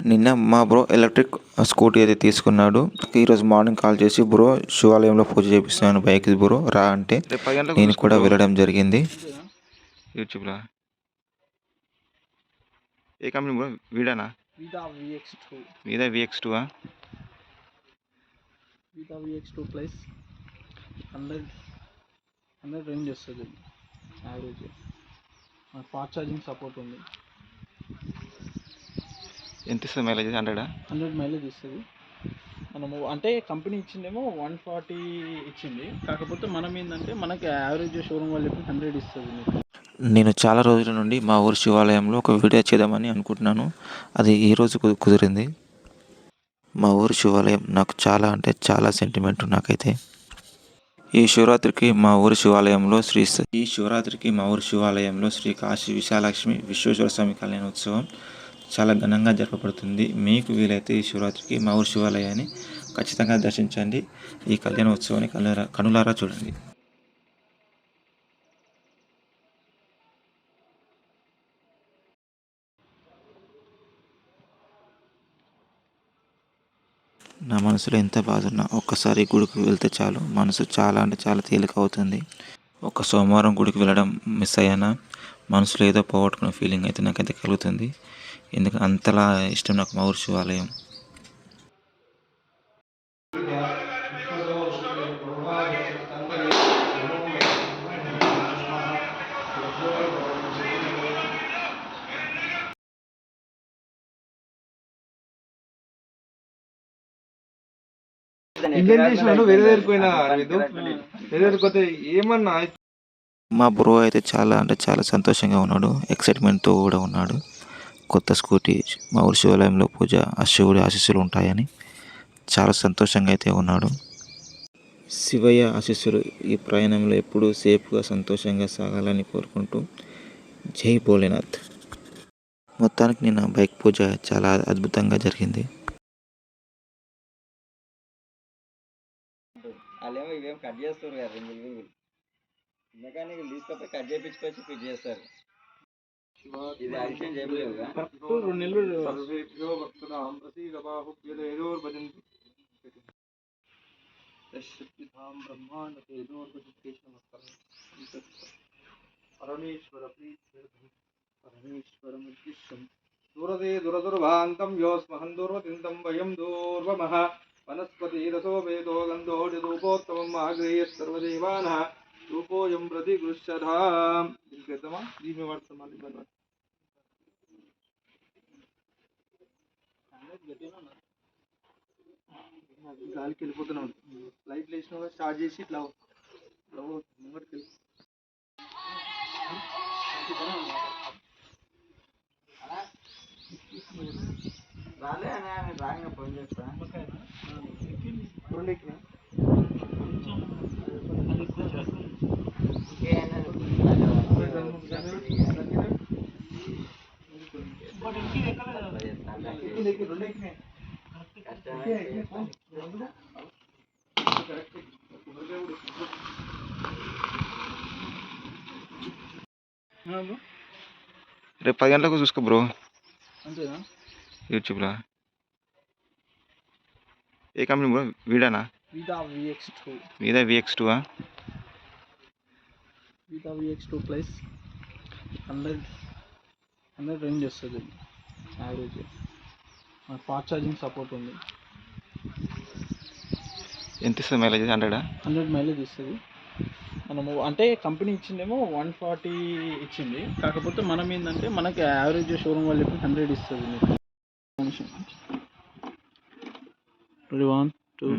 నిన్న మా bro electric scooty అయితే తీసుకున్నాడు. ఈరోజు మార్నింగ్ కాల్ చేసి బ్రో శివాలయంలో పూజ చేపిస్తున్నాను బైక్ బ్రో రా అంటే నేను కూడా వెళ్ళడం జరిగింది. యూట్యూబ్లో ఏ కంపెనీ బ్రో? వీడానా? వీడా VX2 VX2 ప్లస్ 100 రేంజ్ వస్తుంది యావరేజ్. ఫాస్ట్ ఛార్జింగ్ సపోర్ట్ ఉంది. ఎంత ఇస్తుంది మైలేజ్? 100 మైలేజ్ ఇస్తుంది. మనము అంటే కంపెనీ ఇచ్చిందేమో 140 ఇచ్చింది. కాకపోతే మనం ఏంటంటే మనకి యావరేజ్ షోరూమ్ వాళ్ళు 100 ఇస్తుంది మీకు. నేను చాలా రోజుల నుండి మా ఊరు శివాలయంలో ఒక వీడియో చేద్దామని అనుకుంటున్నాను. అది ఈరోజు కుదిరింది. మా ఊరు శివాలయం నాకు చాలా అంటే చాలా సెంటిమెంట్ నాకైతే. ఈ శివరాత్రికి మా ఊరు శివాలయంలో శ్రీ కాశీ విశాలక్ష్మి విశ్వేశ్వర స్వామి కళ్యాణోత్సవం చాలా ఘనంగా జరపబడుతుంది. మీకు వీలైతే ఈ శివరాత్రికి మా ఊరు శివాలయాన్ని ఖచ్చితంగా దర్శించండి. ఈ కళ్యాణోత్సవాన్ని కనులారా చూడండి. నా మనసులో ఎంత బాధ ఉన్నా ఒక్కసారి గుడికి వెళ్తే చాలు, మనసు చాలా అంటే చాలా తేలిక అవుతుంది. ఒక సోమవారం గుడికి వెళ్ళడం మిస్ అయ్యానా మనసులో ఏదో పోగొట్టుకున్న ఫీలింగ్ అయితే నాకైతే కలుగుతుంది. ఎందుకంటే అంతలా ఇష్టం నాకు మా ఊరు శివాలయం. మా బ్రో అయితే చాలా అంటే చాలా సంతోషంగా ఉన్నాడు, ఎక్సైట్మెంట్తో కూడా ఉన్నాడు. కొత్త స్కూటీ, మా ఊరి శివాలయంలో పూజ, ఆ శివుడి ఆశీస్సులు ఉంటాయని చాలా సంతోషంగా అయితే ఉన్నాడు. శివయ్య ఆశీస్సులు ఈ ప్రయాణంలో ఎప్పుడూ సేఫ్గా సంతోషంగా సాగాలని కోరుకుంటూ జై భోలేనాథ్. మొత్తానికి నిన్న బైక్ పూజ చాలా అద్భుతంగా జరిగింది. వాళ్ళేమో ఇవేం కట్ చేస్తారు కదా, మెకానిక్ తీసుకపోయి కట్ చేయించుకొచ్చి ఫిట్ చేస్తారు. ఇది యాక్షన్ చేయలేదుగా. దూరదే దురదుర్భాంతం యోస్మహం దూర్వతింతం వయం దూర్వమః వనస్పతి రసో వేదో గంధోడి రూపోత్తమం ఆగ్రేయ సర్వదేవానః రూపోయం ప్రతి గృహ్యధాం. దీనికి వేద్దామా? దీని వాడుతాం మళ్ళీ గాలికి వెళ్ళిపోతున్నాం. లైట్లు వేసిన స్టార్ట్ చేసి ఇట్లా ముంగటికి రాలే అని రాగా ఫోన్ చేస్తా. రెండు ఎక్కినా రేపు 10 గంటలకు చూసుకో బ్రో. అంతేనా? యూట్యూబ్లో ఏ కంపెనీ బ్రో? వీడానా? వీడా VX2 VX2 ప్లస్ 100 రేంజ్ వస్తుంది యావరేజ్. ఫాస్ట్ ఛార్జింగ్ సపోర్ట్ ఉంది. ఎంత ఇస్తుంది మైలేజ్? 100 మైలేజ్ ఇస్తుంది. మనము అంటే కంపెనీ ఇచ్చిందేమో 140 ఇచ్చింది. కాకపోతే మనం ఏంటంటే మనకి యావరేజ్ షోరూమ్ వాళ్ళు 100 ఇస్తుంది మీకు. 1 2